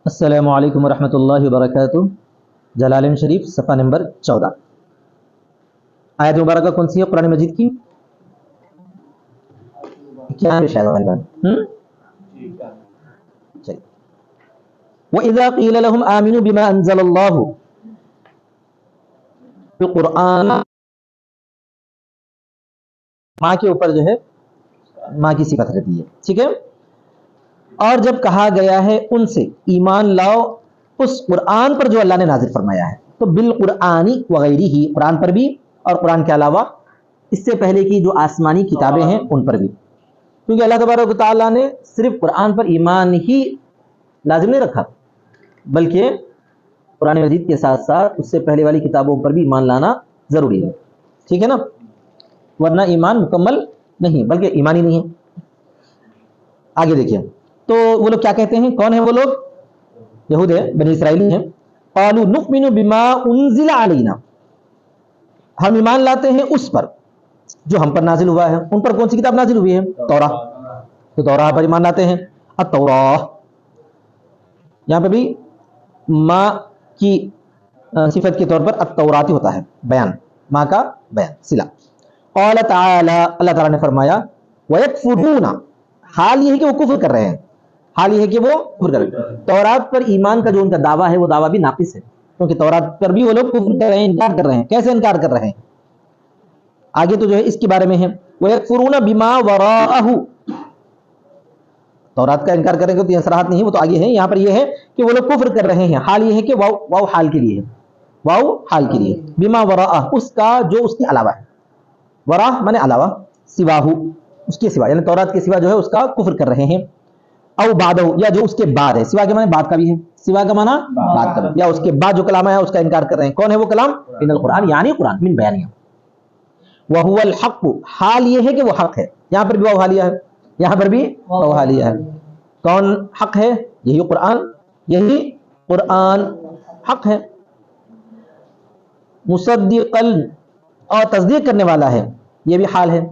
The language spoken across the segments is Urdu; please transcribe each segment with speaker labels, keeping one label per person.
Speaker 1: السلام علیکم ورحمۃ اللہ وبرکاتہ. جلالین شریف صفحہ نمبر 14. آیت مبارکہ کون سی ہے قرآن مجید کی؟ کیا ہے شاید غالباً چلیے. وَإِذَا قِيلَ لَهُمْ آمِنُوا بِمَا أَنزَلَ اللَّهُ. قرآن ماں کے اوپر جو ہے ماں کی صفت رہتی ہے، ٹھیک ہے. اور جب کہا گیا ہے ان سے ایمان لاؤ اس قرآن پر جو اللہ نے نازل فرمایا ہے، تو بالقرآن وغیرہ ہی، قرآن پر بھی اور قرآن کے علاوہ اس سے پہلے کی جو آسمانی کتابیں ہیں ان پر بھی، کیونکہ اللہ تبارک و تعالیٰ نے صرف قرآن پر ایمان ہی لازم نہیں رکھا، بلکہ قرآن مجید کے ساتھ ساتھ اس سے پہلے والی کتابوں پر بھی ایمان لانا ضروری ہے، ٹھیک ہے نا، ورنہ ایمان مکمل نہیں بلکہ ایمان ہی نہیں ہے. آگے دیکھیں تو وہ لوگ کیا کہتے ہیں، کون ہیں وہ لوگ؟ یہود ہے، بنی اسرائیلی ہیں. قالوا نؤمن بما انزل علینا، ہم ایمان لاتے ہیں اس پر جو ہم پر نازل ہوا ہے. ان پر کون سی کتاب نازل ہوئی ہے؟ توراہ. تو توراہ پر ایمان لاتے ہیں. التوراہ یہاں پہ بھی ماں کی صفت کے طور پر التوراتی ہوتا ہے، بیان، ماں کا بیان، صلہ. قال تعالی، اللہ تعالیٰ نے فرمایا وَيَكْفُرُونَ، حال یہ ہے کہ وہ کفر کر رہے ہیں، حال یہ ہے کہ وہ کفر کر رہے ہیں. تورات پر ایمان کا جو ان کا دعویٰ ہے وہ دعویٰ بھی ناقص ہے، کیونکہ تورات پر بھی وہ لوگ کفر کر رہے ہیں، انکار کر رہے ہیں. کیسے انکار کر رہے ہیں؟ آگے تو جو ہے اس کے بارے میں ہے وَيَكْفُرُونَ بِمَا وَرَاءَهُ، تورات کا انکار کریں گے تو یہ صراحت نہیں ہے، وہ تو آگے ہے. یہاں پر یہ ہے کہ وہ لوگ کفر کر رہے ہیں، حال یہ ہے کہ واو حال کے لیے ہے، واو حال کے لیے، بما وراء، اس کا جو اس کے علاوہ ہے، ورا مانے علاوہ، سواہو اس کے سوا، یعنی تورات کے سوا جو ہے اس کا کفر کر رہے ہیں. او بعدہ، یا جو اس کے بعد ہے، سوا کے معنی بعد کا بھی ہے، سوا کا معنی بعد کا بھی، یا اس کے بعد جو کلام آیا اس کا انکار کر رہے ہیں. کون ہے وہ کلام؟ من القرآن، یعنی قرآن، من بیانیہ. وَهُوَ الْحَقُّ، حال یہ ہے کہ وہ حق ہے. یہاں پر بھی واو حالیہ ہے، یہاں پر بھی واو حالیہ ہے. کون حق ہے؟ یہی قرآن، یہی قرآن حق ہے. مصدقا، اور تصدیق کرنے والا ہے، یہ بھی حال ہے.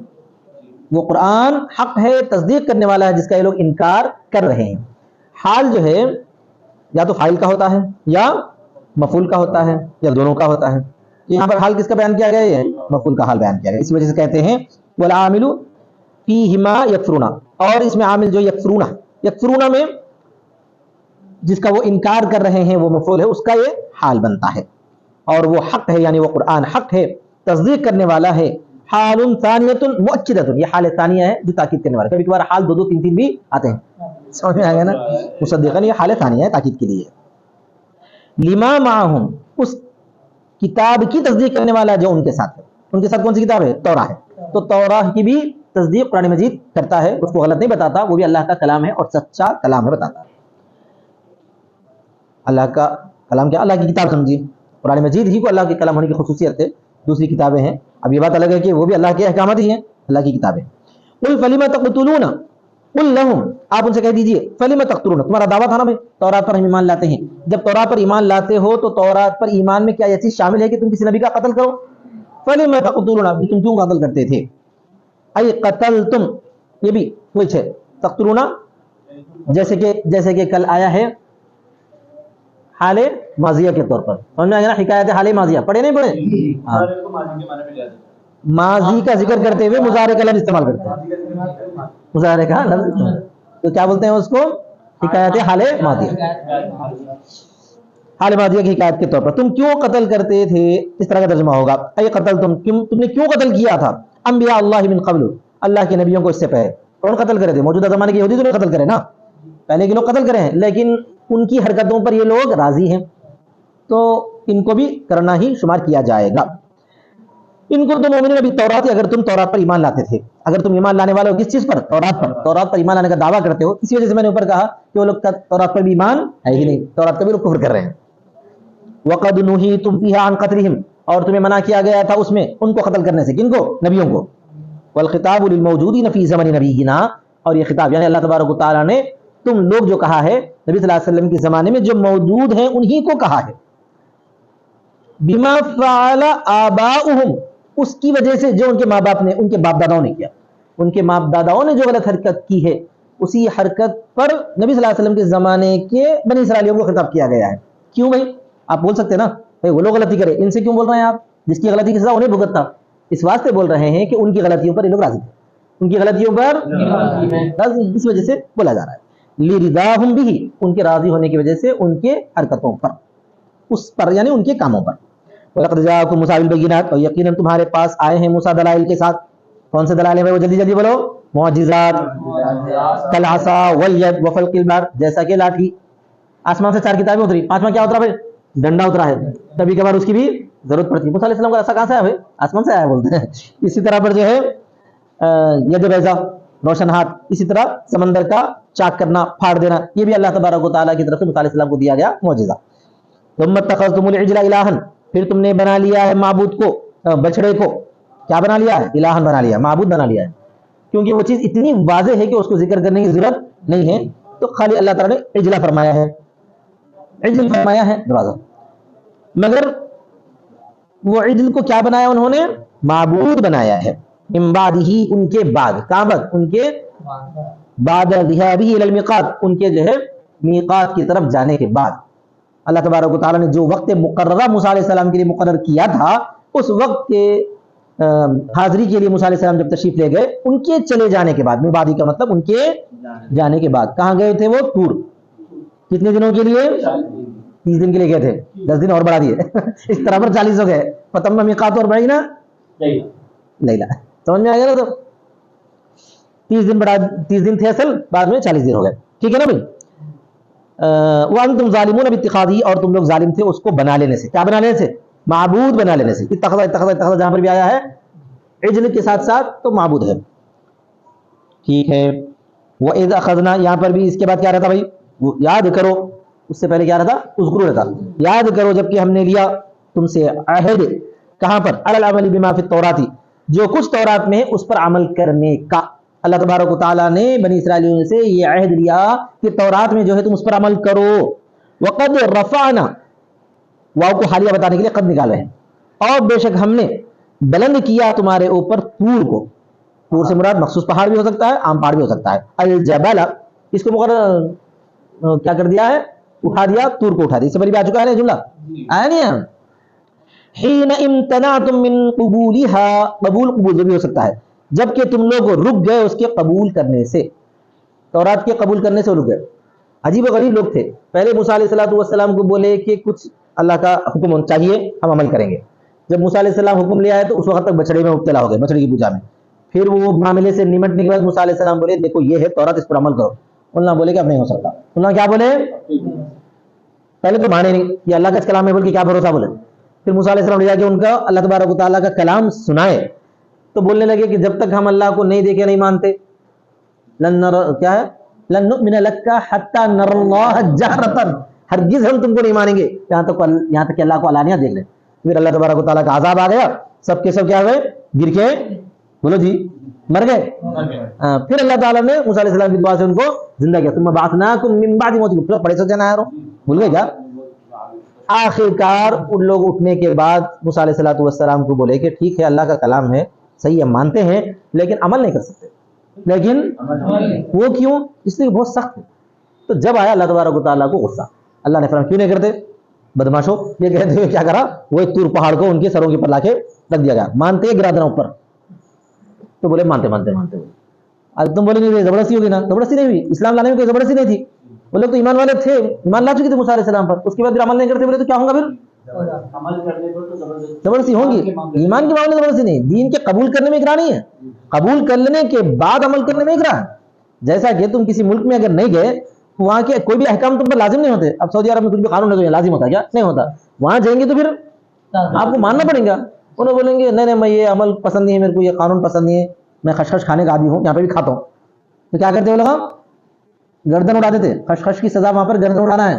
Speaker 1: وہ قرآن حق ہے، تصدیق کرنے والا ہے جس کا یہ لوگ انکار کر رہے ہیں. حال جو ہے یا تو فاعل کا ہوتا ہے یا مفعول کا ہوتا ہے یا دونوں کا ہوتا ہے. یہاں پر حال کس کا بیان کیا گیا ہے؟ مفعول کا حال بیان کیا گیا. اس وجہ سے کہتے ہیں والعامل فیہما یکفرون، اور اس میں عامل جو یکفرون میں جس کا وہ انکار کر رہے ہیں وہ مفعول ہے، اس کا یہ حال بنتا ہے. اور وہ حق ہے یعنی وہ قرآن حق ہے، تصدیق کرنے والا ہے. حال ثانیۃ مؤکدۃ، یہ حال ثانیہ ہے جو تاکید کرنے والا ہے. کبھی کبھار حال دو دو تین تین بھی آتے ہیں، سمجھ میں آ گیا نا. مصدقاً یہ حال ثانیہ ہے، تاکید کے لیے. لما معہم، اس کتاب کی تصدیق کرنے والا جو ان کے ساتھ ہے. ان کے ساتھ کون سی کتاب ہے؟ توراہ ہے. تو توراہ کی بھی تصدیق قرآن مجید کرتا ہے، اس کو غلط نہیں بتاتا، وہ بھی اللہ کا کلام ہے اور سچا کلام ہے بتاتا ہے. اللہ کا کلام کیا؟ اللہ کی کتاب سمجھیے. قرآن مجید ہی کو اللہ کے کلام ہونے کی خصوصیت ہے، دوسری کتابیں ہیں. اب یہ بات الگ ہے کہ وہ بھی اللہ کے احکامات ہی ہیں، اللہ کی کتابیں. قل فلم تقتلون، قل لهم، آپ ان سے کہہ دیجئے فلم تقتلون، تمہارا دعویٰ تھا نا بھائی تورات پر ہم ایمان لاتے ہیں. جب تورات پر ایمان لاتے ہو تو تورات پر ایمان میں کیا یہ چیز شامل ہے کہ تم کسی نبی کا قتل کرو؟ فلم تقتلون، تم کیوں قتل کرتے تھے؟ ای قتلتم، یہ بھی وہی ہے تقتلون، جیسے کہ کل آیا ہے حال ماضیہ کے طور پر. سمجھ میں آ گیا نا، حکایت حال ماضیہ پڑھے نہیں پڑھے؟ ماضی کا ذکر کرتے ہوئے مضارع کا لفظ استعمال کرتے ہیں، مضارع کا لفظ استعمال. تو کیا بولتے ہیں اس کو؟ حکایت حال ماضیہ، حال ماضیہ کی حکایت کے طور پر. تم کیوں قتل کرتے تھے، اس طرح کا ترجمہ ہوگا. اے قتل تم نے کیوں قتل کیا تھا انبیاء اللہ من قبل، اللہ کے نبیوں کو اس سے پہلے. کون قتل کرے تھے؟ موجودہ زمانے کے یہودی تو قتل کرے نا، پہلے کے لوگ قتل کرے ہیں، لیکن ان کی حرکتوں پر یہ لوگ راضی ہیں تو ان کو بھی کرنا ہی شمار کیا جائے گا. ان کو تو مومنین ابھی تورات، اگر تم تورات پر ایمان لاتے تھے، اگر تم ایمان لانے والے ہو کس چیز پر؟ تورات پر. تورات پر ایمان لانے کا دعویٰ کرتے ہو، اسی وجہ سے میں نے اوپر کہا کہ وہ لوگ تورات پر بھی ایمان ہے ہی نہیں، تورات کا بھی لوگ کفر کر رہے ہیں. وقد نہیتم فیہا عن قتلہم، اور تمہیں منع کیا گیا تھا اس میں ان کو قتل کرنے سے. کن کو؟ نبیوں کو. والخطاب للموجودین فی زمن نبینا، اور یہ خطاب یعنی اللہ تبارک و تعالیٰ نے تم لوگ جو کہا ہے نبی صلی اللہ علیہ وسلم کے زمانے میں جو موجود ہیں انہی کو کہا ہے. بما فعل آباؤہم، اس کی وجہ سے جو ان کے ماں باپ نے، ان کے باپ داداؤں نے کیا، ان کے باپ داداؤں نے جو غلط حرکت کی ہے اسی حرکت پر نبی صلی اللہ علیہ وسلم کے زمانے کے بنی اسرائیلیوں کو خطاب کیا گیا ہے. کیوں بھائی؟ آپ بول سکتے ہیں نا بھائی وہ لوگ غلطی کرے، ان سے کیوں بول رہے ہیں آپ؟ جس کی غلطی کی سزا انہیں بھگتنا. اس واسطے بول رہے ہیں کہ ان کی غلطیوں پر یہ لوگ راضی ہیں، ان کی غلطیوں پر راضی، اس وجہ سے بولا جا رہا ہے. لِرِضَاهُمْ بِهِ، ان کے راضی ہونے کی وجہ سے ان کے حرکتوں پر، اس پر یعنی ان کے کاموں پر. وَلَقَدْ جَاءَكُم مُوسَىٰ بِالْبَيِّنَاتِ، اور یقیناً تمہارے پاس آئے ہیں موسیٰ دلائل کے ساتھ. کون سے دلائل ہیں بھائی؟ وہ جلدی جلدی بولو. معجزات، کالعصا والید وفلق البحر، جیسا کہ لاٹھی. آسمان سے 4 کتابیں اتری، 5واں کیا اترا بھائی؟ ڈنڈا اترا ہے. کبھی کبھار اس کی بھی ضرورت پڑتی ہے. موسیٰ علیہ السلام کا ایسا کہاں سے آیا بھائی؟ آسمان سے آیا بولتے ہیں. اسی طرح پر جو ہے ید بیضا، روشن ہاتھ. اسی طرح سمندر کا چاک کرنا، پھاڑ دینا، یہ بھی اللہ تبارک و تعالیٰ کی طرف سے موسیٰ علیہ السلام کو دیا گیا معجزہ. ثم اتخذتم العجل الہا، پھر تم نے بنا لیا ہے معبود کو، بچڑے کو کیا بنا لیا ہے؟ الہن بنا لیا، معبود بنا لیا ہے. کیونکہ وہ چیز اتنی واضح ہے کہ اس کو ذکر کرنے کی ضرورت نہیں ہے، تو خالی اللہ تعالیٰ نے عجلہ فرمایا ہے، عجل فرمایا ہے دروازہ. مگر وہ عجل کو کیا بنایا انہوں نے؟ معبود بنایا ہے. من بعدہ، ان کے بعد، کابت ان کے بعد، ذهابہ الی المیقات، ان کے جو ہے میقات کی طرف جانے کے بعد. اللہ تبارک و تعالیٰ نے جو وقت مقررہ موسیٰ علیہ السلام کے لیے مقرر کیا تھا، اس وقت کے حاضری کے لیے موسیٰ علیہ السلام جب تشریف لے گئے، ان کے چلے جانے کے بعد، مبادی کا مطلب ان کے جانے کے بعد. کہاں گئے تھے وہ؟ طور. کتنے دنوں کے لیے؟ 30 دن کے لیے گئے تھے، 10 دن اور بڑھا دیے. اس طرح پر 40 ہو گئے. فتم میقات اور بڑھائی نا لیلا، سمجھ میں آ گیا نا؟ تو 30 دن بڑھا، 30 دن تھے اصل، بعد میں 40 دن ہو گئے. ٹھیک ہے نا بھائی؟ وَأَنْتُمْ ظَالِمُونَ بِاتِّخَاذِهِ، اور تم لوگ ظالم تھے اس کو بنا لینے سے. کیا بنا لینے سے؟ معبود بنا لینے سے. اتخذ جہاں پر بھی آیا ہے عجل کے ساتھ ساتھ تو معبود ہے. ٹھیک ہے. وَإِذْ أَخَذْنَا، یہاں پر بھی اس کے بعد کیا رہتا بھائی؟ یاد کرو. اس سے پہلے کیا رہتا؟ اذکروا رہتا. یاد کرو جب کہ ہم نے لیا تم سے عہد. کہاں پر؟ علی العمل بما فی التوراۃ، جو کچھ تورات میں اس پر عمل کرنے کا. اللہ تبارک و تعالیٰ نے بنی اسرائیلیوں سے یہ عہد لیا کہ تورات میں جو ہے تم اس پر عمل کرو. وقد رفعنا، واو کو حالیہ بتانے کے لیے قد نکالے ہیں. اور بے شک ہم نے بلند کیا تمہارے اوپر طور کو. طور سے مراد مخصوص پہاڑ بھی ہو سکتا ہے، عام پہاڑ بھی ہو سکتا ہے. الجبل، اس کو مقرر کیا کر دیا ہے؟ اٹھا دیا. طور کو اٹھا دیا. اس سے پہلے بھی آ چکا ہے نا جملہ، آیا نہیں ہے؟ حین امتنعتم من قبولها، قبول بھی ہو سکتا ہے جبکہ تم لوگ رک گئے اس کے قبول کرنے سے. تورات کے قبول کرنے سے رک گئے. عجیب و غریب لوگ تھے. پہلے موسیٰ علیہ السلام کو بولے کہ کچھ اللہ کا حکم چاہیے، ہم عمل کریں گے. جب موسیٰ علیہ السلام حکم لے آئے تو اس وقت تک بچڑے میں مبتلا ہو گئے، بچڑے کی پوجا میں. پھر وہ معاملے سے نمٹنے کے بعد موسیٰ علیہ السلام بولے دیکھو یہ ہے تورات، اس پر عمل کرو. اللہ بولے کہ اب نہیں ہو سکتا. اللہ کیا بولے؟ پہلے تو مانے نہیں، یہ اللہ کا کلام ہے بول کے کیا بھروسہ بولے. پھر موسیٰ علیہ السلام نے جا کے ان کا اللہ تبارک و تعالیٰ کا کلام سنائے تو بولنے لگے کہ جب تک ہم اللہ کو نہیں دیکھے نہیں مانتے. کیا ہے؟ لن نؤمن لک حتی نر اللہ جہرۃ، ہرگز ہم تم کو نہیں مانیں گے یہاں تک کہ اللہ کو علانیہ دیکھ لیں. پھر اللہ تبارک و تعالیٰ کا عذاب آ گیا، سب کے سب کیا ہوئے؟ گر کے بولو جی مر گئے. پھر اللہ تعالیٰ نے موسیٰ علیہ السلام کی دعا سے ان کو زندہ کیا. ثم بعثناکم من بعد موتکم، پڑے سو جانا ہے بھول گئے کیا؟ آخر کار ان لوگ اٹھنے کے بعد موسیٰ علیہ السلام کو بولے کہ ٹھیک ہے اللہ کا کلام ہے، صحیح ہے مانتے ہیں، لیکن عمل نہیں کر سکتے. لیکن وہ کیوں؟ اس لیے بہت سخت ہے. تو جب آیا اللہ تبارک و تعالیٰ کو غصہ، اللہ نے فرمایا کیوں نہیں کرتے بدماشو. یہ کہتے ہوئے کیا کرا؟ وہ ایک طور پہاڑ کو ان کے سروں کے پر لا کے رکھ دیا گیا. مانتے گرا دینا اوپر. تو بولے مانتے مانتے مانتے. اب تم بولے نہیں زبردستی ہوگی نا؟ زبردستی نہیں ہوئی. اسلام لانے میں کوئی زبردستی نہیں تھی. وہ لوگ تو ایمان والے تھے، ایمان لا چکے تھے موسیٰ علیہ السلام پر. اس کے بعد پھر عمل نہیں کرتے بولے تو کیا ہوگا؟ پھر عمل کرنے پر تو زبردستی ہوں گی. ایمان کے معاملے میں زبردستی نہیں، دین کے قبول کرنے میں اکراہ نہیں ہے. قبول کر لینے کے بعد عمل کرنے میں اکراہ ہے. جیسا کہ تم کسی ملک میں اگر نہیں گئے، وہاں کے کوئی بھی احکام تم پر لازم نہیں ہوتے. اب سعودی عرب میں کچھ بھی قانون ہے تو یہ لازم ہوتا ہے کیا؟ نہیں ہوتا. وہاں جائیں گے تو پھر آپ کو ماننا پڑے گا. انہوں بولیں گے نہیں میں یہ عمل پسند نہیں ہے، میرے کو یہ قانون پسند نہیں ہے، میں خشخش کھانے کا عادی ہوں، یہاں پہ بھی کھاتا ہوں. تو کیا کرتے ہو لوگ؟ گردن اڑا دیتے. خشخش کی سزا وہاں پر گردن اڑانا ہے.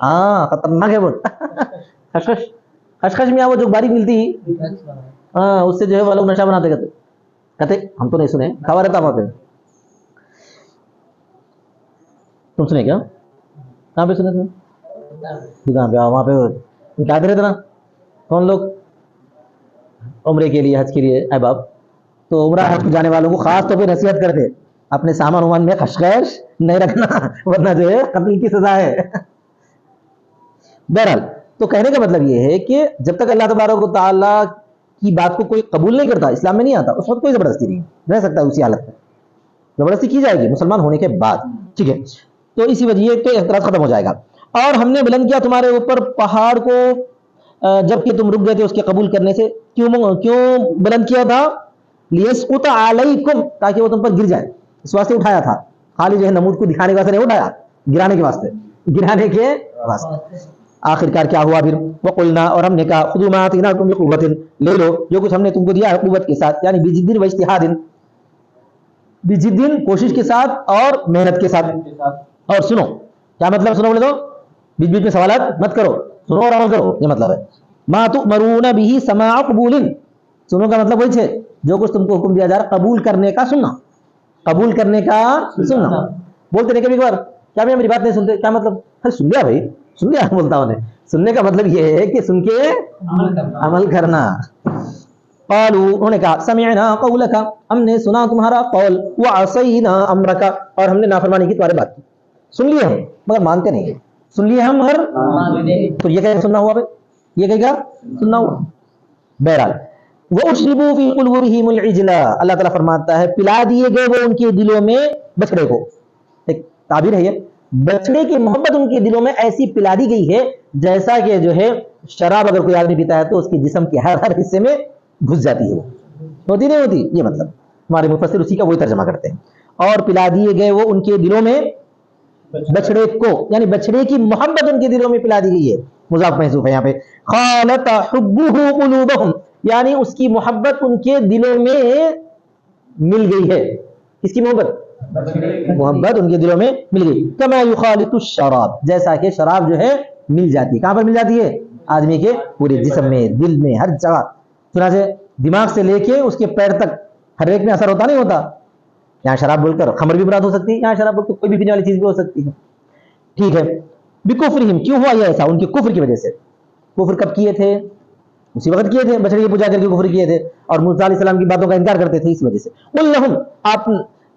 Speaker 1: ہاں خطرناک ہے بہت. خشخش میں وہ جو باریک ملتی ہاں اس سے جو ہے وہ لوگ نشہ بناتے کہتے ہم تو نہیں سنے، کھوا رہتا وہاں پہ. تم سنے کیا؟ کہاں پہ سنے تھے؟ دکان پہ. وہاں پہ کیا رہتے نا کون لوگ عمرے کے لیے حج کے لیے احباب. تو عمرہ حج جانے والوں کو خاص طور پہ نصیحت کرتے اپنے سامان وامان میں خشخش نہیں رکھنا ورنہ جو ہے قتل کی سزا ہے. بہرحال تو کہنے کا مطلب یہ ہے کہ جب تک اللہ تبارک و تعالیٰ کی بات کو کوئی قبول نہیں کرتا, اسلام میں نہیں آتا, اس وقت کوئی زبردستی نہیں رہ سکتا اسی حالت میں. زبردستی کی جائے گی مسلمان ہونے کے بعد, ٹھیک ہے. تو اسی وجہ تو اعتراض ختم ہو جائے گا. اور ہم نے بلند کیا تمہارے اوپر پہاڑ کو جب کہ تم رک گئے تھے اس کے قبول کرنے سے. کیوں بلند کیا تھا؟ لیسقط علیکم, تاکہ وہ تم پر گر جائے, اس واسطے اٹھایا تھا. خالی جو ہے نمود کو دکھانے کے واسطے نہیں اٹھایا, گرانے کے واسطے, گرانے کے واسطے. آخرکار کیا ہوا پھر؟ وقلنا, اور ہم نے کہا خذوا ما آتیناکم بقوۃ, لے لو جو کچھ ہم نے تم کو دیا ہے قوت کے ساتھ, یعنی بجد و اجتہاد, بجد کوشش کے ساتھ اور محنت کے ساتھ. اور سنو, کیا مطلب سنو بولے تو بیچ بیچ میں سوالات مت کرو, سنو اور عمل کرو, یہ مطلب ہے. ما تؤمرون به سماع قبول, سنو کا مطلب وہی ہے جو کچھ تم کو حکم دیا جا رہا قبول کرنے کا سننا, قبول کرنے کا سننا. بولتے نہیں کبھی کبھار کیا میری بات نہیں سنتے, کیا مطلب؟ ارے سن لیا بھائی, سن لیا, بولتا ہوں. سننے کا مطلب یہ ہے کہ سن کے عمل کرنا. قالوا, انہوں نے کہا سمعنا قولک, ہم نے سنا تمہارا قول, وعصینا امرک, اور ہم نے نافرمانی کی تمہاری بات کی. سن لیے ہم مگر مانتے نہیں, سن لیے ہم مگر, تو یہ کہیں سننا ہوا بھائی, یہ کہیں گا سننا ہوا. بہرحال وَأُشْرِبُوا فِي قُلُوبِهِمُ الْعِجْلَ, اللہ تعالیٰ فرماتا ہے پلا دیے گئے وہ ان کے دلوں میں بچڑے کو. ایک تعبیر ہے یہ, بچڑے کی محبت ان کے دلوں میں ایسی پلا دی گئی ہے جیسا کہ جو ہے شراب اگر کوئی آدمی پیتا ہے تو اس کے جسم کے ہر حصے میں گھس جاتی ہے, وہ ہوتی نہیں ہوتی, یہ مطلب ہمارے مفسر اسی کا وہی ترجمہ کرتے ہیں. اور پلا دیے گئے وہ ان کے دلوں میں بچڑے کو, یعنی بچڑے کی محبت ان کے دلوں میں پلا دی گئی ہے. مضاف محذوف ہے یہاں پہ. خالط حبہ قلوبہم, یعنی اس کی محبت ان کے دلوں میں مل گئی ہے. کس کی محبت؟ محبت ان کے دلوں میں مل گئی. کما یخالط الشراب, جیسا کہ شراب جو ہے مل جاتی ہے. کہاں پر مل جاتی ہے؟ آدمی کے پورے جسم میں, دل میں, ہر جگہ. چنانچہ دماغ سے لے کے اس کے پیر تک ہر ایک میں اثر ہوتا نہیں ہوتا. یہاں شراب بول کر خمر بھی مراد ہو سکتی ہے, یہاں شراب بول کر کوئی بھی پینے والی چیز بھی ہو سکتی ہے. ٹھیک ہے. بکفرہم, کیوں ہوا یہ ایسا؟ ان کے کفر کی وجہ سے. کفر کب کیے تھے؟ اسی وقت کیے تھے, بچڑے کی پوجا کر کے کفر کیے تھے, اور موسیٰ علیہ السلام کی باتوں کا انکار کرتے تھے, اس وجہ سے. قل لہم,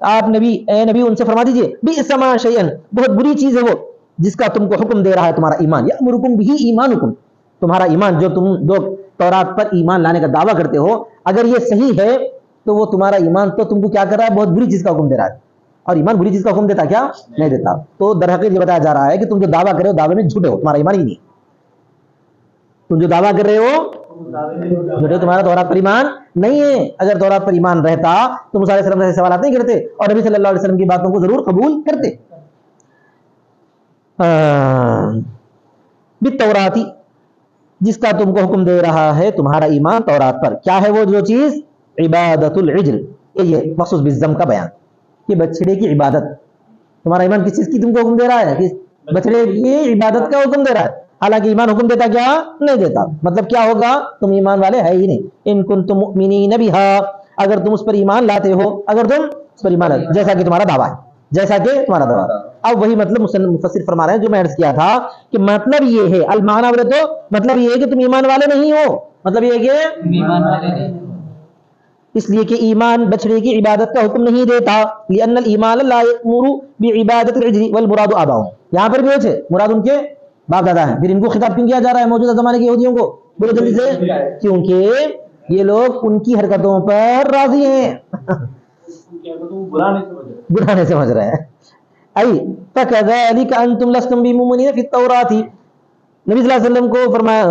Speaker 1: آپ نبی, اے نبی ان سے فرما دیجئے, بئس ما شیئا, بہت بری چیز ہے وہ جس کا تم کو حکم دے رہا ہے تمہارا ایمان. یأمرکم بہ ایمانکم, تمہارا ایمان, جو تم دو تورات پر ایمان لانے کا دعویٰ کرتے ہو, اگر یہ صحیح ہے تو وہ تمہارا ایمان تو تم کو کیا کر رہا ہے؟ بہت بری چیز کا حکم دے رہا ہے. اور ایمان بری چیز کا حکم دیتا کیا؟ نہیں دیتا. تو در حقیقت یہ بتایا جا رہا ہے کہ تم جو دعویٰ کر رہے ہو دعوے میں جھوٹے ہو, تمہارا ایمان ہی نہیں. تم جو دعویٰ کر رہے ہو جھوٹے, تمہارا تورات پر ایمان نہیں ہے. اگر تورات پر ایمان رہتا تو موسیٰ علیہ السلام سے سوالات نہیں کرتے, اور نبی صلی اللہ علیہ وسلم کی باتوں کو ضرور قبول کرتے. بالتوراتی, جس کا تم کو حکم دے رہا ہے تمہارا ایمان تورات پر. کیا ہے وہ جو چیز؟ عبادت العجل, یہ مخصوص بالضم کا بیان, کہ بچڑے کی عبادت. تمہارا ایمان کس چیز کی تم کو حکم دے رہا ہے؟ کہ بچڑے کی عبادت کا حکم دے رہا ہے. حالانکہ ایمان حکم دیتا کیا؟ نہیں دیتا. مطلب کیا ہوگا؟ تم ایمان والے ہے ہی نہیں. ان کنتم مؤمنین بہا, اگر تم اس پر ایمان لاتے ہو, اگر تم اس پر ایمان لاتے, جیسا کہ تمہارا دعویٰ ہے, جیسا کہ تمہارا دعویٰ. اب وہی مطلب مفسر فرما رہے ہیں جو میں عرض کیا تھا کہ مطلب یہ ہے, المعنی بولے تو مطلب یہ ہے کہ تم ایمان والے نہیں ہو. مطلب یہ ہے کہ ایمان والے نہیں, اس لیے کہ ایمان بچڑے کی عبادت کا حکم نہیں دیتا. لأن الایمان لا یأمر بعبادت العجل والمراد آباؤہم, یہاں پر بھی ہے مراد ان کے باپ دادا ہیں. پھر ان کو خطاب کیوں کیا جا رہا ہے موجودہ زمانے کے یہودیوں کو؟ بولو جلدی سے. کیونکہ یہ لوگ ان کی حرکتوں پر راضی ہیں, برا نہیں سمجھ رہے ہیں. ای فکذالک انتم لستم بمؤمنین فی التوراۃ, نبی صلی اللہ علیہ وسلم کو فرمایا,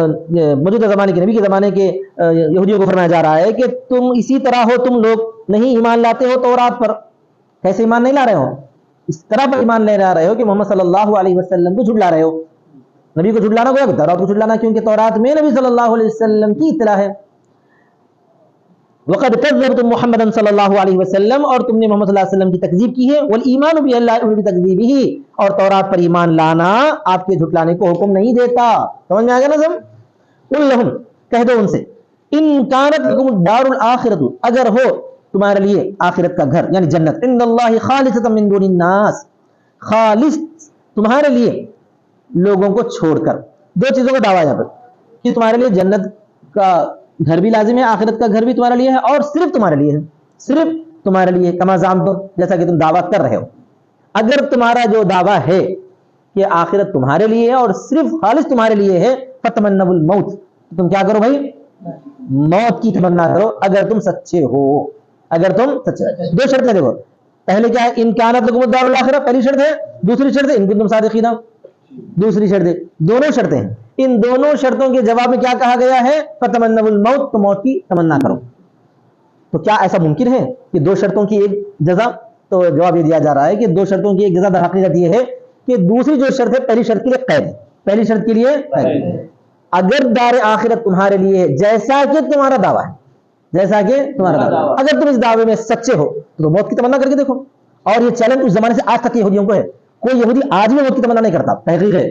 Speaker 1: موجودہ زمانے کے نبی کے زمانے کے یہودیوں کو فرمایا جا رہا ہے کہ تم اسی طرح ہو, تم لوگ نہیں ایمان لاتے ہو تورات پر. کیسے ایمان نہیں لا رہے ہو؟ اس طرح پر ایمان لے رہے ہو کہ محمد صلی اللہ علیہ وسلم کو جھٹلا رہے ہو. نبی کو جھٹلانا کو یا تورات کو جھٹلانا, کیونکہ تورات میں نبی صلی اللہ علیہ وسلم کی اطلاع ہے. وقد كذبتم محمد صلی اللہ علیہ وسلم, اور تم نے محمد صلی اللہ علیہ وسلم کی تکذیب کی ہے. والایمان باللہ بتکذیبہ, اور تورات پر ایمان لانا آپ کے جھٹلانے کو حکم نہیں دیتا. سمجھ میں آ گیا نا سب؟ قل لہم, کہہ دو ان سے, ان کانت لکم الدار الاخرۃ, اگر ہو تمہارے لیے آخرت کا گھر یعنی جنت, عند اللہ خالصۃ من دون الناس, خالص تمہارے لیے لوگوں کو چھوڑ کر. دو چیزوں کا دعویٰ یہاں پر, کہ تمہارے لیے جنت کا گھر بھی لازم ہے, آخرت کا گھر بھی تمہارے لیے ہے, اور صرف تمہارے لیے ہے, صرف تمہارے لیے کما زعمتم جیسا کہ تم دعویٰ کر رہے ہو. اگر تمہارا جو دعویٰ ہے کہ آخرت تمہارے لیے ہے اور صرف خالص تمہارے لیے ہے فتمنوا الموت, تم کیا کرو بھائی, موت کی تمنا کرو اگر تم سچے ہو. اگر تم سچے, دو شرطیں دیکھو, پہلے کیا ہے, ان کانت لکم الدار الاخرہ, پہلی شرط ہے. دوسری شرط ہے ان کنتم صادقین, دوسری شرط ہے. دونوں شرطیں ہیں. ان دونوں شرطوں کے جواب میں کیا کہا گیا ہے, فتمنوا الموت, تو موت کی تمنا کرو. تو کیا ایسا ممکن ہے کہ دو شرطوں کی ایک جزا؟ تو جواب یہ دیا جا رہا ہے کہ دو شرطوں کی ایک جزا در حقیقت یہ ہے کہ دوسری جو شرط ہے پہلی شرط کے لیے قید, پہلی شرط کے لیے قید. اگر دار آخرت تمہارے لیے ہے جیسا کہ تمہارا دعویٰ ہے, جیسا کہ تمہارا دعویٰ, اگر تم اس دعوے میں سچے ہو تو موت کی تمنا کر کے دیکھو. اور یہ چیلنج اس زمانے سے آج تک یہودیوں کو ہے. کوئی یہودی آج بھی موت کی تمنا نہیں کرتا, تحقیق ہے,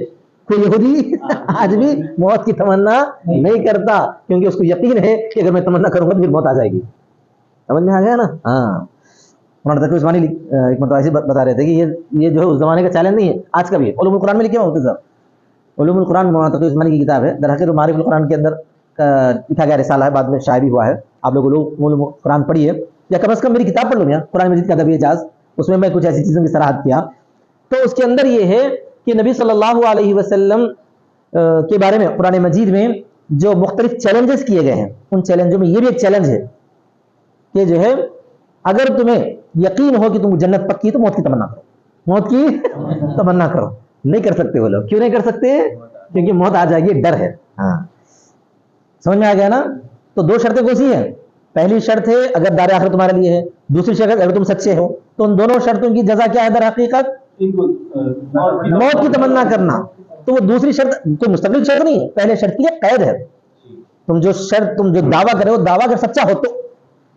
Speaker 1: کوئی یہودی آج بھی موت کی تمنا نہیں کرتا, کیونکہ اس کو یقین ہے کہ اگر میں تمنا کروں گا تو پھر موت آ جائے گی. سمجھ میں آ گیا نا؟ ہاں, مولانا تقی عثمانی ایک مرتبہ ایسے بتا رہے تھے کہ یہ جو ہے اس زمانے کا چیلنج نہیں ہے, آج کا بھی ہے. علوم القرآن میں لکھے ہوتے صاحب, علوم القرآن مولانا تقی عثمانی کی کتاب ہے. در حقیقت معارف القرآن کے اندر لکھا گیا رسالہ ہے, بعد میں شائع بھی ہوا ہے. آپ لوگ علوم القرآن پڑھیے, یا کم از کم میری کتاب پڑھ لو, یہاں قرآن مجید کا ادبی اعجاز, اس میں کچھ ایسی چیزوں کی صراحت کیا. تو اس کے اندر یہ ہے کہ نبی صلی اللہ علیہ وسلم کے بارے میں قرآن مجید میں جو مختلف چیلنجز کیے گئے ہیں, ان چیلنجوں میں یہ بھی ایک چیلنج ہے کہ جو ہے اگر تمہیں یقین ہو کہ تم جنت پکی تو موت کی تمنا کرو, موت کی تمنا کرو. نہیں کر سکتے وہ لوگ, کیوں نہیں کر سکتے؟ کیونکہ موت آ جائے گی, ڈر ہے. ہاں, سمجھ میں آ گیا نا؟ تو دو شرطیں کون سی ہیں؟ پہلی شرط ہے اگر دار آخرت تمہارے لیے ہے, دوسری شرط اگر تم سچے ہو. تو ان دونوں شرطوں کی جزا کیا ہے در حقیقت؟ موت کی تمنا کرنا. تو وہ دوسری شرط کوئی مستقل شرط نہیں ہے, پہلے شرط کے لیے قید ہے. تم جو دعویٰ کرے ہو, دعویٰ اگر سچا ہو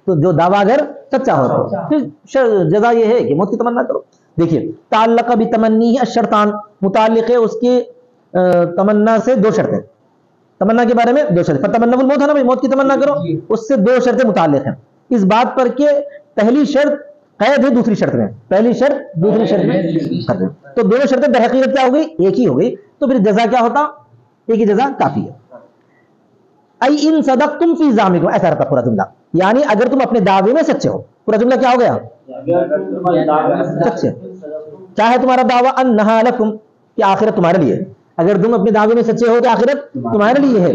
Speaker 1: تو جو دعویٰ اگر سچا ہو تو پھر جزا یہ ہے کہ موت کی تمنا کرو. دیکھیے, تعلق بتمنی الشرطان, متعلق ہے اس کی تمنا سے دو شرطیں. تمنا کے بارے میں دو شرطیں, فتمنوا الموت ہے نا, موت کی تمنا کرو, اس سے دو شرطیں متعلق ہیں اس بات پر کہ پہلی شرط قید ہے دوسری شرط میں, پہلی شرط دوسری شرط میں. تو دونوں شرطیں در حقیقت کیا ہو گئی؟ ایک ہی ہو گئی. تو پھر جزا کیا ہوتا؟ ایک ہی جزا کافی ہے. ای ان صدقتم فی زعمکم, ایسا رہتا پورا جملہ, یعنی اگر تم اپنے دعوے میں سچے ہو. پورا جملہ کیا ہو گیا؟ سچے. کیا ہے تمہارا دعویٰ؟ انہا لکم, کہ آخرت تمہارے لیے. اگر تم اپنے دعوے میں سچے ہو تو آخرت تمہارے لیے ہے.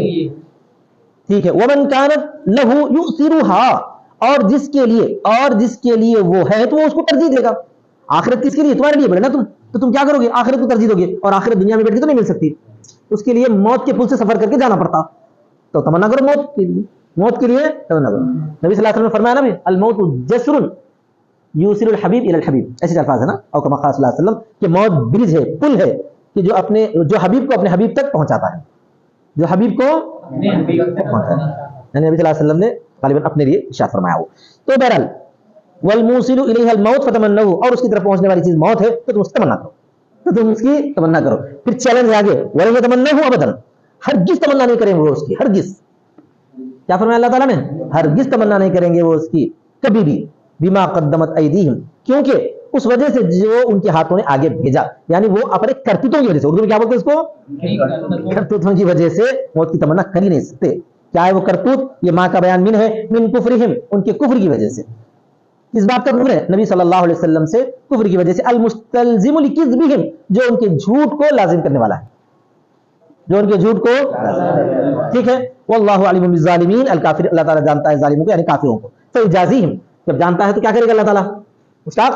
Speaker 1: ٹھیک ہے. ومن کانت لہ یؤثرها, اور جس کے لیے وہ ہے تو وہ اس کو ترجیح دے گا. آخرت کس کے لیے؟ تمہارے لیے. بولے نا تم, تو تم کیا کرو گے؟ آخرت کو ترجیح دو گے. اور آخرت دنیا میں بیٹھ کے تو نہیں مل سکتی, اس کے لیے موت کے پل سے سفر کر کے جانا پڑتا. تو تمنا کرو موت کے لیے, موت کے لیے تمنا کرو. نبی صلی اللہ علیہ وسلم نے فرمایا نا بھی, الموت جسر یوصل الحبیب الی الحبیب, ایسے الفاظ ہے نا, اور کما قال صلی اللہ علیہ وسلم کہ موت برج ہے, پل ہے کہ جو حبیب کو اپنے حبیب تک پہنچاتا ہے, جو حبیب کو پہنچاتا ہے. یعنی نبی صلی اللہ علیہ وسلم نے غالباً اپنے لیے ارشاد فرمایا ہو. تو بہرحال والموصل الیہ الموت فتمنوا, اور اس کی طرف پہنچنے والی چیز موت ہے تو تم اس کی تمنا کرو, تو تم اس کی تمنا کرو. پھر چیلنج ہے آگے, ولن یتمنوا ابدا, ہرگز تمنا نہیں کریں گے وہ اس کی, ہرگز. کیا فرمایا اللہ تعالیٰ نے؟ ہرگز تمنا نہیں کریں گے وہ اس کی کبھی بھی. بما قدمت ایدیہم, کیونکہ اس وجہ سے جو ان کے ہاتھوں نے آگے بھیجا, یعنی وہ اپنے کرتوتوں کی وجہ سے, اردو میں کیا بولتے ہیں اس کو؟ کرتوتوں کی وجہ سے موت کی تمنا کر ہی نہیں سکتے. کیا ہے وہ کرتوت؟ یہ ماں کا بیان من ہے, من کفرہم, ان کے کفر کی وجہ سے. اس بات کا کفر ہے نبی صلی اللہ علیہ وسلم سے کفر کی وجہ سے. المستلزم لکذبہم, جو ان کے جھوٹ کو لازم کرنے والا ہے, جو ان کے جھوٹ کو. ٹھیک ہے. واللہ علیم بالظالمین, الکافر, اللہ تعالیٰ جانتا ہے ظالموں کو یعنی کافروں کو. فیجازیہم, جب جانتا ہے تو کیا کرے گا اللہ تعالیٰ؟ استاد,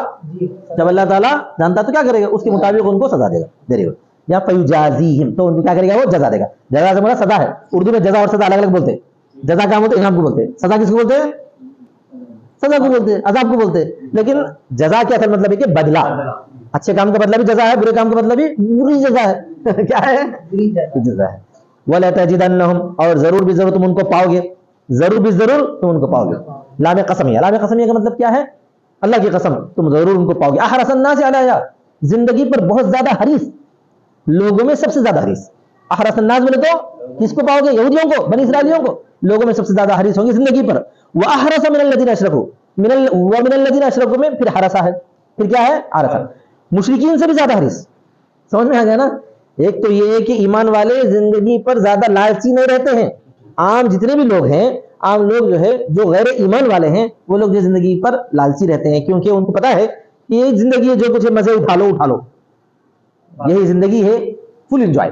Speaker 1: جب اللہ تعالیٰ جانتا ہے تو کیا کرے گا؟ اس کے مطابق ان کو سزا دے گا. Very good. یا فیجازیہم, تو ان کو کیا کرے گا؟ وہ جزا دے گا. جزا سے مراد سزا ہے. اردو میں جزا اور سزا الگ الگ بولتے ہیں. جزا کیا بولتے ہیں؟ انعام کو بولتے ہیں. سزا کس کو بولتے ہیں؟ سزا کو بولتے ہیں, عذاب کو بولتے ہیں. لیکن جزا کا اصل مطلب ہے کہ بدلہ. اچھے کام کا بدلہ بھی جزا ہے, برے کام کا بدلہ بھی بری جزا ہے. کیا ہے؟ جزا ہے. وَلَتَجِدَنَّهُمْ, اور ضرور بھی ضرور تم ان کو پاؤ گے, ضرور بھی ضرور تم ان کو پاؤ گے. لام قسمیہ, لام قسمیہ کا مطلب کیا ہے؟ اللہ کی قسم, تم ضرور ان کو پاؤ گے. احرص الناس علی حیات, زندگی پر بہت زیادہ حریص, لوگوں میں سب سے زیادہ حریص. احرص الناس بولے تو کس کو پاؤ گے؟ یہودیوں کو, بنی اسرائیلیوں کو. لوگوں میں سب سے زیادہ حریص ہوں گے زندگی پر. واحرص من الذین اشرکوا, ومن الذین اشرکوا میں پھر حرص ہے, پھر کیا ہے؟ حرص. مشرکین سے بھی زیادہ حریص. سمجھ میں آ گیا نا؟ ایک تو یہ ہے کہ ایمان والے زندگی پر زیادہ لالچی نہیں رہتے ہیں, عام جتنے بھی لوگ ہیں، عام لوگ جو ہے جو غیر ایمان والے ہیں، وہ لوگ جو زندگی پر لالچی رہتے ہیں، کیونکہ ان کو پتا ہے کہ یہ زندگی ہے، جو کچھ مزے اٹھا لو، یہی زندگی ہے، فل انجوائے،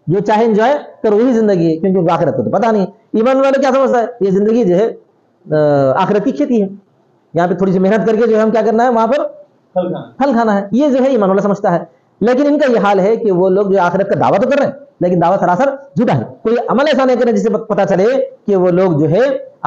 Speaker 1: جو چاہے انجوائے کرو، یہی زندگی ہے، کیونکہ آخرت کو تو پتا نہیں۔ ایمان والے کیا سمجھتا ہے؟ یہ زندگی جو ہے آخرت کی کھیتی ہے، یہاں پہ تھوڑی سی محنت کر کے جو ہے ہم کیا کرنا ہے، وہاں پر پھل کھانا ہے، یہ جو ہے ایمان والا سمجھتا ہے۔ لیکن ان کا یہ حال ہے کہ وہ لوگ جو آخرت کا دعویٰ تو کر رہے ہیں، لیکن دعویٰ سراسر جھوٹا ہے، کوئی عمل ایسا نہیں کرے جس سے پتا چلے کہ وہ لوگ جو ہے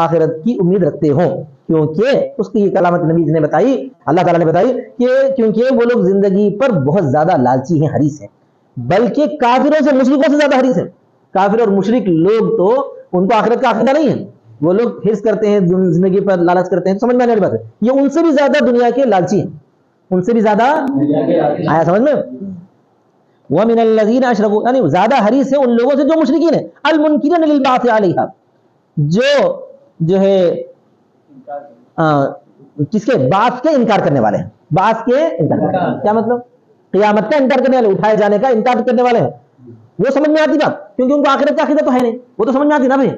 Speaker 1: آخرت کی امید رکھتے ہوں، کیونکہ اس کی یہ علامت نبی نے بتائی، اللہ تعالیٰ نے بتائی کہ کیونکہ وہ لوگ زندگی پر بہت زیادہ لالچی ہیں، حریص ہیں، بلکہ کافروں سے مشرکوں سے زیادہ حریص ہیں۔ کافر اور مشرک لوگ تو ان کو آخرت کا عقیدہ نہیں ہے، وہ لوگ حرص کرتے ہیں، زندگی پر لالچ کرتے ہیں، سمجھ میں آنے والی بات ہے، یہ ان سے بھی زیادہ دنیا کے لالچی ہیں، ان سے بھی زیادہ آیا سمجھ میں۔ وَمِنَ الَّذِينَ أَشْرَكُوا، یعنی زیادہ حریص ہیں ان لوگوں سے جو مشرکین ہیں، الْمُنْكِرِينَ لِلْبَعْثِ عَلَيْهَا، جو ہے کس کے؟ بعث کے انکار کرنے والے ہیں، بعث کے انکار کرنے والے، کیا مطلب؟ قیامت کا انکار کرنے والے، اٹھائے جانے کا انکار کرنے والے ہیں، وہ سمجھ میں آتی بات، کیونکہ ان کو آخرت کا عقیدہ تو ہے نہیں، وہ تو سمجھ میں آتی نا بھائی،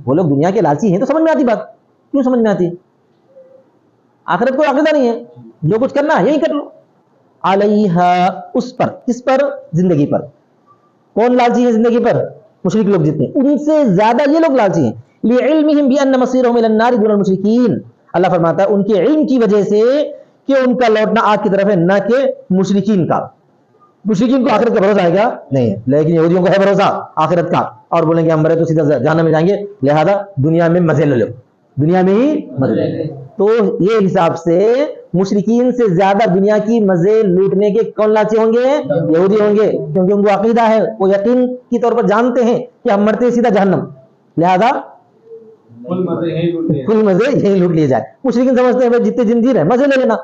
Speaker 1: وہ لوگ دنیا کے لالچی ہیں تو سمجھ میں آتی بات، کیوں سمجھ میں آتی؟ آخرت کو عقیدہ نہیں ہے، جو کچھ کرنا ہے یہی کر لو۔ علیہا، اس پر، کس پر؟ زندگی پر۔ کون لالچی ہے زندگی پر؟ مشرک لوگ جتنے، ان سے زیادہ یہ لوگ لالچی ہیں۔ لعلمہم بان مصیرہم الی النار دون المشرکین، اللہ فرماتا ہے ان کے علم کی وجہ سے کہ ان کا لوٹنا آگ کی طرف ہے، نہ کہ مشرکین کا۔ مشرکین کو آخرت کا بھروسہ ہے کیا؟ نہیں ہے، لیکن یہودیوں کو ہے بھروسہ آخرت کا، اور بولیں گے ہم مرے تو سیدھا جہنم میں جائیں گے، لہذا دنیا میں مزے لے لو، دنیا میں ہی مزے لے لو۔ تو یہ حساب سے مشرکین سے زیادہ دنیا کی مزے لوٹنے کے کون لالچی ہوں گے؟ یہودی ہوں گے، کیونکہ ان کو عقیدہ ہے، وہ یقین کی طور پر جانتے ہیں کہ ہم مرتے سیدھا جہنم، لہذا کل مزے یہی لوٹ لیے جائے۔ مشرکین سمجھتے ہیں جتنے دن جی رہے مزے لے لینا،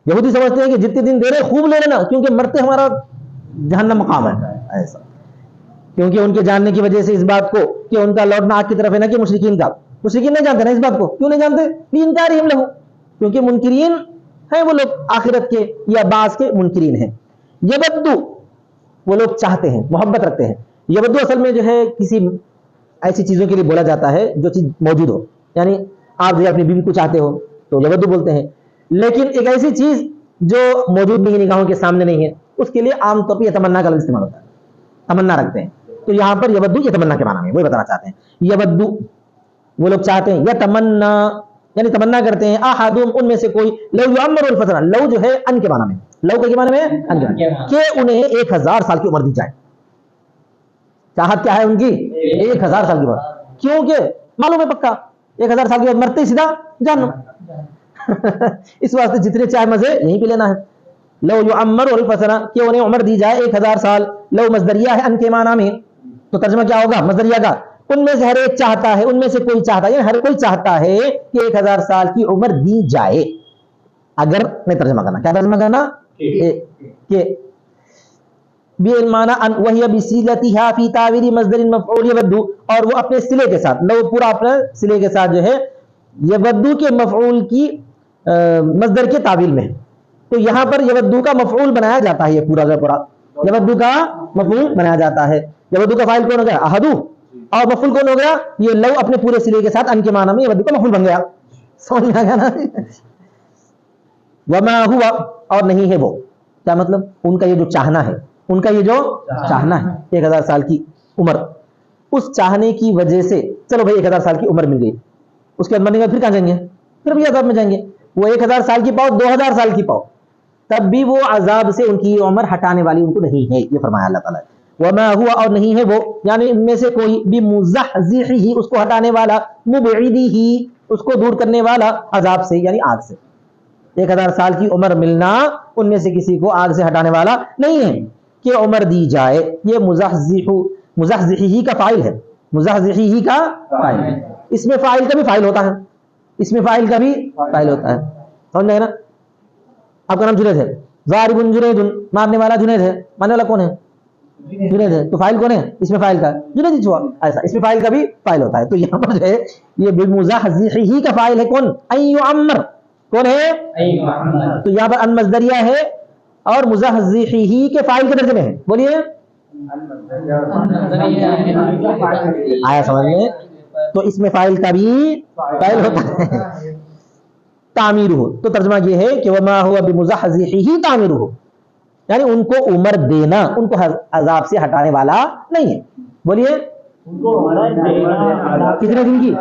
Speaker 1: یہودی سمجھتے ہیں کہ جتنے دن دے رہے خوب لے لینا، کیونکہ مرتے ہمارا جہنم مقام ہے، ایسا، کیونکہ ان کے جاننے کی وجہ سے اس بات کو کہ ان کا لوٹنا آگ کی طرف ہے، نہ کہ مشرکین کا۔ مشرکین نہیں جانتے نا اس بات کو، کیوں نہیں جانتے؟ انکارہم لہو، کیونکہ منکرین ہیں وہ لوگ آخرت کے یا بعث کے منکرین ہیں۔ یبدو، وہ لوگ چاہتے ہیں، محبت رکھتے ہیں۔ یبدو اصل میں جو ہے کسی ایسی چیزوں کے لیے بولا جاتا ہے جو چیز موجود ہو، یعنی آپ جو اپنی بیوی کو چاہتے ہو تو یبدو بولتے ہیں، لیکن ایک ایسی چیز جو موجود نہیں، نگاہوں کے سامنے نہیں ہے، اس کے لیے عام طور پر یہ تمنا کا لفظ استعمال ہوتا ہے، تمنا رکھتے ہیں، تو یہاں پر یبدو یہ تمنا کے معنی میں وہی بتانا چاہتے ہیں۔ یبدو وہ لوگ چاہتے ہیں، یا تمنا یعنی تمنا کرتے ہیں، احدہم ان میں سے کوئی، لو یعمر الفترہ، لو جو ہے ان کے معنی میں، لو کے معنی میں ان کے معنی میں، کہ انہیں 1000 سال کی عمر دی جائے۔ چاہت کیا ہے ان کی؟ 1000 سال کی عمر، کیونکہ معلوم ہے پکا 1000 سال کی عمر مرتے سیدھا جہنم اس واسطے جتنے چاہے مزے یہیں پہ لینا ہے۔ لو یعمر الفترہ، کہ انہیں عمر دی جائے 1000 سال، لو مصدریہ ہے ان کے معنی میں، تو ترجمہ کیا ہوگا مصدریہ کا؟ ان میں سے ہر ایک چاہتا ہے، ان میں سے کوئی چاہتا ہے، یعنی ہر کوئی چاہتا ہے کہ 1000 سال کی عمر دی جائے۔ اگر میں ترجمہ کرنا، کیا ترجمہ کرنا؟ کہ بالمعنی ان وہی بصیغتها فی تعبیر مصدر مفعول یودو، اور وہ اپنے صلے کے ساتھ، لو پورا اپنے صلے کے ساتھ جو ہے یودو کے مفعول کی مصدر کے تعبیر میں، تو یہاں پر یودو کا مفعول بنایا جاتا ہے، یہ پورا کا پورا یودو کا مفعول بنایا جاتا ہے۔ یودو کا فاعل کون ہو گیا؟ احدو، اور مفعول کون ہو گیا؟ یہ لو اپنے پورے صلے کے ساتھ ان کے معنی میں یودو کا مفعول بن گیا، سمجھ میں آ گیا نا؟ وما ہوا، اور نہیں ہے وہ، کیا مطلب؟ ان کا یہ جو چاہنا ہے، ان کا یہ جو چاہنا ہے 1000 سال کی عمر، اس چاہنے کی وجہ سے چلو بھائی 1000 سال کی عمر مل گئی، اس کے بعد مرنے کے بعد پھر کہاں جائیں گے؟ پھر بھی عذاب میں جائیں گے۔ وہ 1000 سال کی پاؤ، 2000 سال کی پاؤ، تب بھی وہ عذاب سے ان کی عمر ہٹانے والی ان کو نہیں ہے، یہ فرمایا اللہ تعالیٰ۔ وما ہوا، اور نہیں ہے وہ، یعنی ان میں سے کوئی بمزحزحہ، اس کو ہٹانے والا، مبعدہ، اس کو دور کرنے والا، عذاب سے یعنی آگ سے۔ 1000 سال کی عمر ملنا ان میں سے کسی کو آگ سے ہٹانے والا نہیں ہے کہ عمر دی جائے۔ یہ مزحزحہ کا فاعل ہے، مزحزحہ کا فاعل ہے، اس میں فاعل کا بھی فاعل ہوتا ہے، اس میں فاعل کا بھی فاعل ہوتا ہے، سمجھ گئے نا؟ آپ کا نام جنید ہے، ضارب جنید، مارنے والا جنید ہے، مارنے والا کون ہے؟ جنید ہے، تو فاعل کون ہے؟ اس میں فاعل کا جنید ہی چھوا، ایسا اس میں فاعل کا بھی فاعل ہوتا ہے۔ تو یہاں پر جو ہے یہ بمزحزحہ کا فاعل ہے کون؟ ان یعمر، کون ہے؟ تو یہاں پر ان مصدریہ ہے، اور مزحزحہ کے فاعل کے درجے میں ہے، بولیے آیا سمجھ میں؟ تو اس میں فاعل کا بھی فاعل ہوتا ہے تعمیرہ، تو ترجمہ یہ ہے کہ وما هو بمزحزحہ تعمیرہ، یعنی ان کو عمر دینا ان کو عذاب سے ہٹانے والا نہیں ہے. بولیے کتنے دن کی؟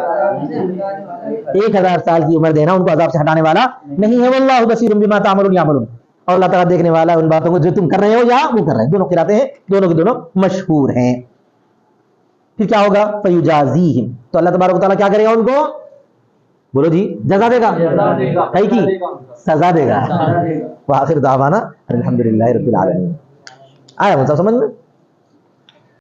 Speaker 1: 1000 سال کی عمر دینا ان کو عذاب سے ہٹانے والا نہیں ہے. واللہ بصیر بما تعملون یعملون، اور اللہ تعالیٰ دیکھنے والا ہے ان باتوں کو جو تم کر رہے ہو یا وہ کر رہے ہیں. دونوں قراتیں ہیں، دونوں کے دونوں مشہور ہیں. پھر کیا ہوگا؟ فیجازیہم، تو اللہ تبارک و تعالیٰ کیا کرے گا ان کو؟ بولو جی، جزا دے گا، کئی کی سزا دے گا. وآخر دعوانا الحمدللہ رب العالمین. آیا مطلب سمجھ میں؟